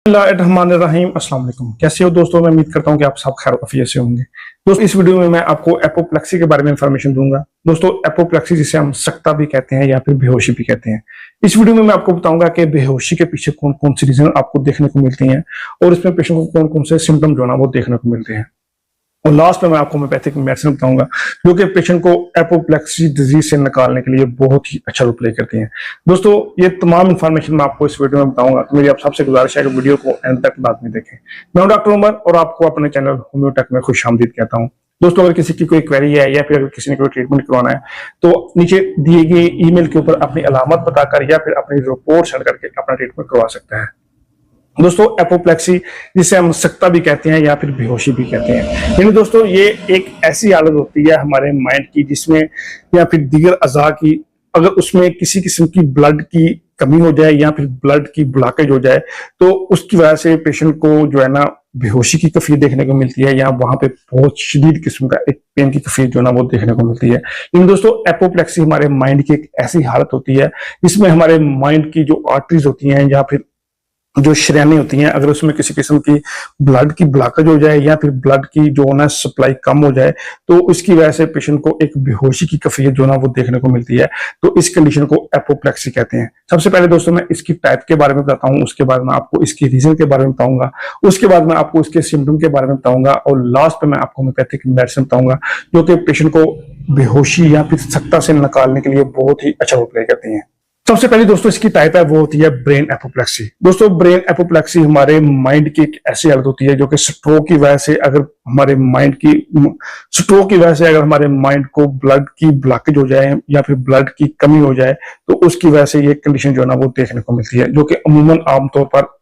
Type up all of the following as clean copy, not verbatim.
रहीम अस्सलाम वालेकुम। कैसे हो दोस्तों? मैं उम्मीद करता हूं कि आप सब खैर आफियत से होंगे। दोस्तों, इस वीडियो में मैं आपको एपोप्लेक्सी के बारे में इंफॉर्मेशन दूंगा। दोस्तों, एपोप्लेक्सी जिसे हम सकता भी कहते हैं या फिर बेहोशी भी कहते हैं। इस वीडियो में मैं आपको बताऊंगा कि बेहोशी के पीछे कौन कौन सी रीजन आपको देखने को मिलती हैं और इसमें पेशेंट को कौन कौन से सिम्टम जो है ना वो देखने को मिलते हैं। और लास्ट में मैं आपको होम्योपैथिक मेडिसिन बताऊंगा जो कि पेशेंट को एपोप्लेक्सी डिजीज से निकालने के लिए बहुत ही अच्छा रोल प्ले करती हैं। दोस्तों, ये तमाम इंफॉर्मेशन मैं आपको इस वीडियो में बताऊंगा, तो मेरी आप सबसे गुजारिश है कि वीडियो को एंड तक लाजमी देखें। मैं हूं डॉक्टर उमर और आपको अपने चैनल होम्योटेक में खुशामदीद कहता हूं। दोस्तों, अगर किसी की कोई क्वेरी है या फिर अगर किसी ने कोई ट्रीटमेंट करवाना है तो नीचे दिए गए ईमेल के ऊपर अपनी अलामत बताकर या फिर अपनी रिपोर्ट सेंड करके अपना ट्रीटमेंट करवा सकता है। दोस्तों, एपोप्लेक्सी जिसे हम सकता भी कहते हैं या फिर बेहोशी भी कहते हैं, यानी दोस्तों ये एक ऐसी हालत होती है हमारे माइंड की जिसमें या फिर दीगर अज़ा की अगर उसमें किसी किस्म की ब्लड की कमी हो जाए या फिर ब्लड की ब्लॉकेज हो जाए तो उसकी वजह से पेशेंट को जो है ना बेहोशी की कैफियत देखने को मिलती है या वहां पे बहुत शदीद किस्म का एक पेन की कैफियत जो है ना वो देखने को मिलती है। लेकिन दोस्तों, एपोप्लेक्सी हमारे माइंड की एक ऐसी हालत होती है जिसमें हमारे माइंड की जो आर्टरीज होती हैं या फिर जो शरेयानी होती हैं, अगर उसमें किसी किस्म की ब्लड की ब्लॉकेज हो जाए या फिर ब्लड की जो ना सप्लाई कम हो जाए तो उसकी वजह से पेशेंट को एक बेहोशी की कैफियत जो ना वो देखने को मिलती है। तो इस कंडीशन को एपोप्लेक्सी कहते हैं। सबसे पहले दोस्तों मैं इसकी टाइप के बारे में बताता हूँ, उसके बाद मैं आपको इसकी रीजन के बारे में बताऊंगा, उसके बाद मैं आपको इसके सिम्टम के बारे में बताऊंगा और लास्ट पे मैं आपको होम्योपैथिक मेडिसिन बताऊंगा जो कि पेशेंट को बेहोशी या फिर सकता से निकालने के लिए बहुत ही अच्छा रोल प्ले करती है। सबसे पहले दोस्तों इसकी टाइप है वो होती है ब्रेन एपोप्लेक्सी। दोस्तों, ब्रेन एपोप्लेक्सी हमारे माइंड की एक ऐसी हालत होती है जो कि स्ट्रोक की वजह से अगर हमारे माइंड को ब्लड की ब्लॉकेज हो जाए या फिर ब्लड की कमी हो जाए तो उसकी वजह से ये कंडीशन जो है ना वो देखने को मिलती है, जो कि अमूमन आमतौर पर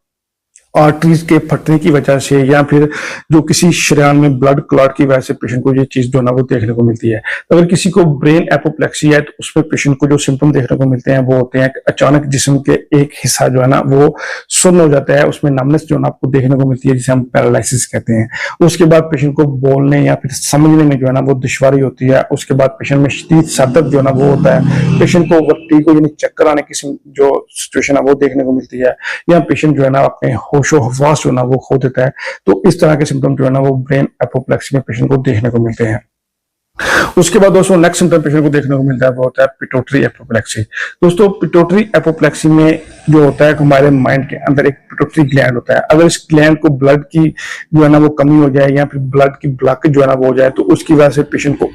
आर्टरीज के फटने की वजह से या फिर जो किसी शरेयान में ब्लड क्लॉट की वजह से पेशेंट को ये चीज जो है ना वो देखने को मिलती है। अगर किसी को ब्रेन एपोप्लेक्सी है तो उसमें पेशेंट को जो सिम्टम देखने को मिलते हैं वो होते हैं कि अचानक जिस्म के एक हिस्सा जो है ना वो सुन्न हो जाता है, उसमें नमनेस जो है ना आपको देखने को मिलती है जिसे हम पैरालिसिस कहते हैं। उसके बाद पेशेंट को बोलने या फिर समझने में जो है ना वो दुश्वारी होती है। उसके बाद पेशेंट में शदीद सर दर्द जो है ना वो होता है। पेशेंट को वर्टिगो यानी चक्कर आने की जो सिचुएशन है वो देखने को मिलती है या पेशेंट जो है ना अपने होशो हवास जो है ना वो खो देता है। तो इस तरह के सिम्टम जो है ना वो ब्रेन एपोप्लेक्सी में पेशेंट को देखने को मिलते हैं। उसके बाद दोस्तों नेक्स्ट सिम्टम पेशेंट को देखने को मिलता है वो होता है पिट्यूटरी एपोप्लेक्सी। दोस्तों, पिट्यूटरी एपोप्लेक्सी में जो होता है हमारे माइंड के अंदर एक पिट्यूटरी ग्लैंड होता है। अगर इस ग्लैंड को ब्लड की जो है ना वो कमी हो जाए या फिर ब्लड की ब्लॉकेज जो है ना वो हो जाए तो उसकी वजह से पेशेंट को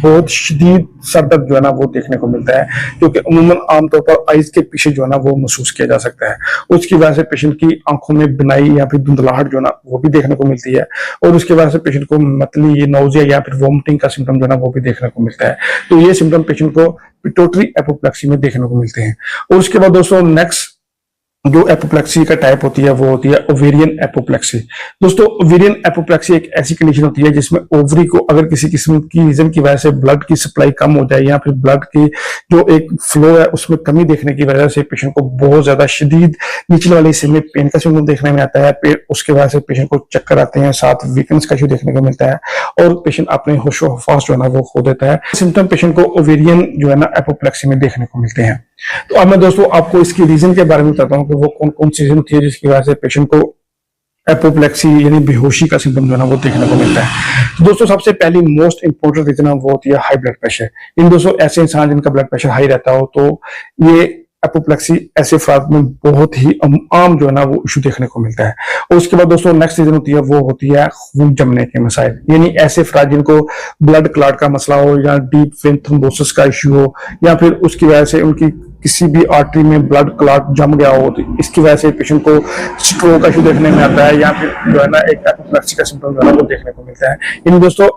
बहुत शदीद सर दर्द जो है ना वो देखने को मिलता है, जो कि अमूमन आमतौर पर आइज के पीछे जो है ना वो महसूस किया जा सकता है। उसकी वजह से पेशेंट की आंखों में बिनाई या फिर धुंधलाहट जो है ना वो भी देखने को मिलती है और उसके वजह से पेशेंट को मतली नोजिया या फिर वॉमिटिंग का सिम्टम जो है ना वो भी देखने को मिलता है। तो ये सिम्टम पेशेंट को पिट्यूटरी एपोप्लेक्सी में देखने को मिलते हैं। और उसके बाद दोस्तों नेक्स्ट जो एपोप्लेक्सी का टाइप होती है वो होती है ओवेरियन एपोप्लेक्सी। दोस्तों, ओवेरियन एपोप्लेक्सी एक ऐसी कंडीशन होती है जिसमें ओवरी को अगर किसी किस्म की रीजन की वजह से ब्लड की सप्लाई कम हो जाए या फिर ब्लड की जो एक फ्लो है उसमें कमी देखने की वजह से पेशेंट को बहुत ज्यादा शदीद निचले वाले हिस्से में पेन का सिम्टम देखने में आता है। उसके वजह से पेशेंट को चक्कर आते हैं, साथ वीकनेस का इशू देखने को मिलता है और पेशेंट अपने होशो हवास जो है ना वो खो देता है। सिम्टम पेशेंट को ओवेरियन जो है ना एपोप्लेक्सी में देखने को मिलते हैं। तो अब मैं दोस्तों आपको इसकी रीजन के बारे में बताता हूँ कि वो कौन कौन सी रीजन होती है जिसकी वजह से पेशेंट को एपोप्लेक्सी यानी बेहोशी का सिम्टम जो है ना वो देखने को मिलता है। तो दोस्तों सबसे पहली मोस्ट इंपोर्टेंट रीजन है वो होती है हाई ब्लड प्रेशर। इन दोस्तों ऐसे इंसान जिनका ब्लड प्रेशर हाई रहता हो तो ये एपोप्लेक्सी ऐसे अफराद में बहुत ही आम जो है ना वो इशू देखने को मिलता है। और उसके बाद दोस्तों नेक्स्ट रीजन होती है वो होती है खून जमने के मसाइल, यानी ऐसे अफराद जिनको ब्लड क्लॉट का मसला हो या डीप वेन थ्रोम्बोसिस का इशू हो या फिर उसकी वजह से उनकी किसी भी आर्टरी में ब्लड क्लॉट जम गया हो तो इसकी वजह से पेशेंट को स्ट्रोक का इशू देखने में आता है या फिर जो है ना एक एपोप्लेक्सी का सिम्टम जो है ना वो देखने को मिलता है। इन दोस्तों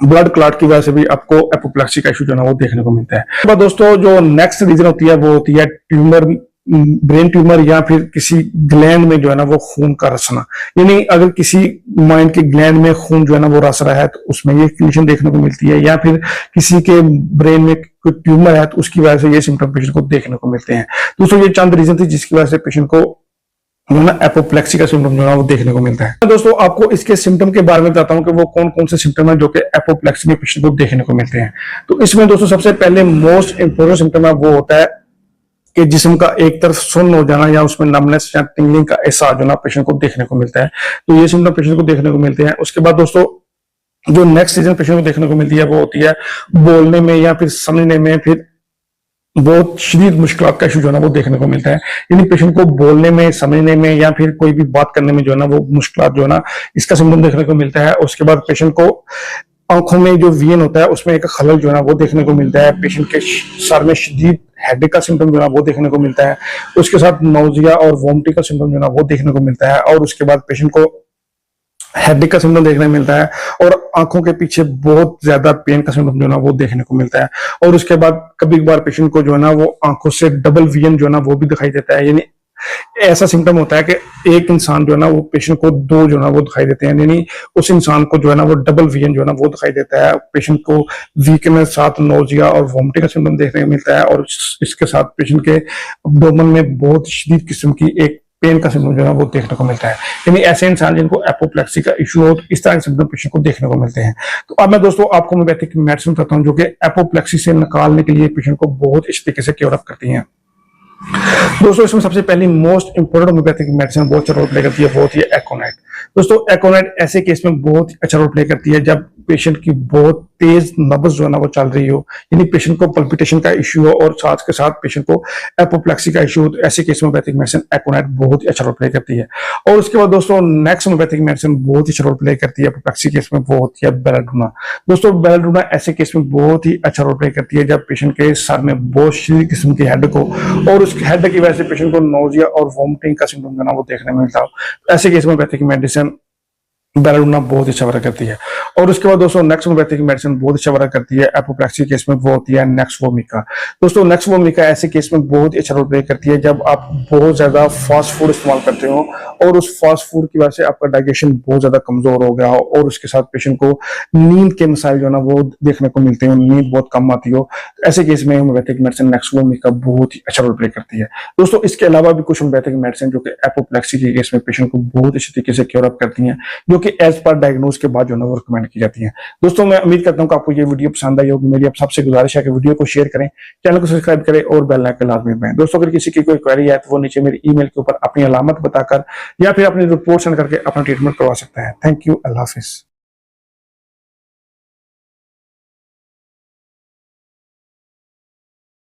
ब्लड क्लॉट की वजह से भी आपको एपोप्लेक्सी का इशू जो है ना वो देखने को मिलता है। दोस्तों जो नेक्स्ट रीजन होती है वो होती है ट्यूमर, ब्रेन ट्यूमर या फिर किसी ग्लैंड में जो है ना वो खून का रसना, यानी अगर किसी माइंड के ग्लैंड में खून जो है ना वो रस रहा है तो उसमें ये कंडीशन देखने को मिलती है या फिर किसी के ब्रेन में कोई ट्यूमर है तो उसकी वजह से ये सिम्टम पेशेंट को देखने को मिलते हैं। दोस्तों ये चंद रीजन थी जिसकी वजह से पेशेंट को जो ना एपोप्लेक्सी का सिम्टम जो है वो देखने को मिलता है। दोस्तों आपको इसके सिम्टम के बारे में बताता हूं कि वो कौन कौन से सिम्टम है जो कि एपोप्लेक्सी में पेशेंट को देखने को मिलते हैं। तो इसमें दोस्तों सबसे पहले मोस्ट इंपोर्टेंट सिम्टम है वो होता है कि जिस्म का एक तरफ सुन्न हो जाना या उसमें नमनेस या टिंगलिंग का एहसास जो ना पेशेंट को देखने को मिलता है। तो ये सिम्टम पेशेंट को देखने को मिलते हैं। उसके बाद दोस्तों जो नेक्स्ट सीजन पेशेंट को देखने को मिलती है वो होती है बोलने में या फिर समझने में फिर बहुत शदीद मुश्किल का इशू जो है ना वो देखने को मिलता है। यानी पेशेंट को बोलने में, समझने में या फिर कोई भी बात करने में जो है ना वो मुश्किल जो है ना इसका सिम्टम देखने को मिलता है। उसके बाद पेशेंट को आंखों में जो विजन होता है उसमें एक खलल जो है ना वो देखने को मिलता है। पेशेंट के सर में शदीद हेडेक का सिम्टम जो है वो देखने को मिलता है। उसके साथ नौजिया और वोमिटिंग का सिम्टम जो है ना वो देखने को मिलता है। और उसके बाद पेशेंट को हेडेक का सिम्टम देखने को मिलता है और आंखों के पीछे बहुत ज्यादा पेन का सिम्टम जो है ना वो देखने को मिलता है। और उसके बाद कभी कभार पेशेंट को जो है ना वो आंखों से डबल विजन जो है ना वो भी दिखाई देता है। यानी ऐसा सिम्टम होता है कि एक इंसान जो है ना वो पेशेंट को दो जो है ना वो दिखाई देते हैं। यानी उस इंसान को जो है ना वो डबल विजन जो है ना वो दिखाई देता है। पेशेंट को वीकनेस, साथ नोजिया और वोमिटिंग का सिम्टम देखने को मिलता है। और इसके साथ पेशेंट के एब्डोमेन में बहुत शदीद किस्म की एक पेन का सिम्टम जो है वो देखने को मिलता है। यानी ऐसे इंसान जिनको एपोप्लेक्सी का इशू हो तो इस तरह के सिम्टम पेशेंट को देखने को मिलते हैं। तो अब मैं दोस्तों आपको होम्योपैथिक मेडिसिन बताता हूँ जो कि एपोप्लेक्सी से निकालने के लिए पेशेंट को बहुत इस तरीके से क्योर अप करती हैं। दोस्तों इसमें सबसे पहली मोस्ट इंपोर्टेंट होम्योपैथिक मेडिसिन बहुत अच्छा रोल प्ले करती है वो होती है एकोनाइट। दोस्तों एकोनाइट ऐसे केस में बहुत अच्छा रोल प्ले करती है जब पेशेंट की बहुत तेज नब्ज जो है ना वो चल रही हो, यानी पेशेंट को पल्पिटेशन का इश्यू हो और साथ के साथ पेशेंट को एपोप्लेक्सी का इश्यू हो, तो ऐसे केस में होम्योपैथिक मेडिसिन एकोनाइट बहुत ही अच्छा रोल प्ले करती है। और उसके बाद दोस्तों नेक्स्ट होम्योपैथिक मेडिसिन बहुत ही अच्छा रोल प्ले करती है एपोप्लेक्सी केस में वो होती है बेलाडोना। दोस्तों बेलाडोना ऐसे केस में बहुत ही अच्छा रोल प्ले करती है जब पेशेंट के सर में बहुत सी किस्म की हेडेक हो और उस हेडेक की वजह से पेशेंट को नोजिया और वोमिटिंग का सिम्टम जो है ना वो देखने में मिलता हो। ऐसे केस में होम्योपैथिक मेडिसिन बेलाडोना बहुत अच्छा वर्क करती है। और उसके बाद दोस्तों नेक्स्ट होम्योपैथिक मेडिसिन बहुत अच्छा वर्क करती है एपोप्लेक्सी केस में वो होती है नेक्सवोमिका। दोस्तों नेक्सवोमिका ऐसे केस में बहुत ही अच्छा रोल प्ले करती है जब आप बहुत ज्यादा फास्ट फूड इस्तेमाल करते हो और उस फास्ट फूड की वजह से आपका डाइजेशन बहुत ज्यादा कमजोर हो गया हो और उसके साथ पेशेंट को नींद के मसाइल जो है ना वो देखने को मिलते हैं, नींद बहुत कम आती हो। ऐसे केस में होम्योपैथिक मेडिसिन नेक्सवोमिका बहुत ही अच्छा रोल प्ले करती है। दोस्तों इसके अलावा भी कुछ होम्योपैथिक मेडिसिन जो कि एपोप्लेक्सी के केस में पेशेंट को बहुत अच्छी तरीके से क्योर अप करती है, जो कि एज पर डायग्नोज के बाद जो है वो रिकमेंड की जाती है। दोस्तों मैं उम्मीद करता हूं कि आपको ये वीडियो पसंद आई होगी। मेरी आप सबसे गुजारिश है कि वीडियो को शेयर करें, चैनल को सब्सक्राइब करें और बेल आइकन लाजमी दबाएं। दोस्तों अगर किसी की कोई क्वेरी है तो वो नीचे मेरी ईमेल के ऊपर अपनी अलामत बताकर या फिर अपनी रिपोर्ट सेंड करके अपना ट्रीटमेंट करवा सकते हैं। Thank you, Allah Hafiz.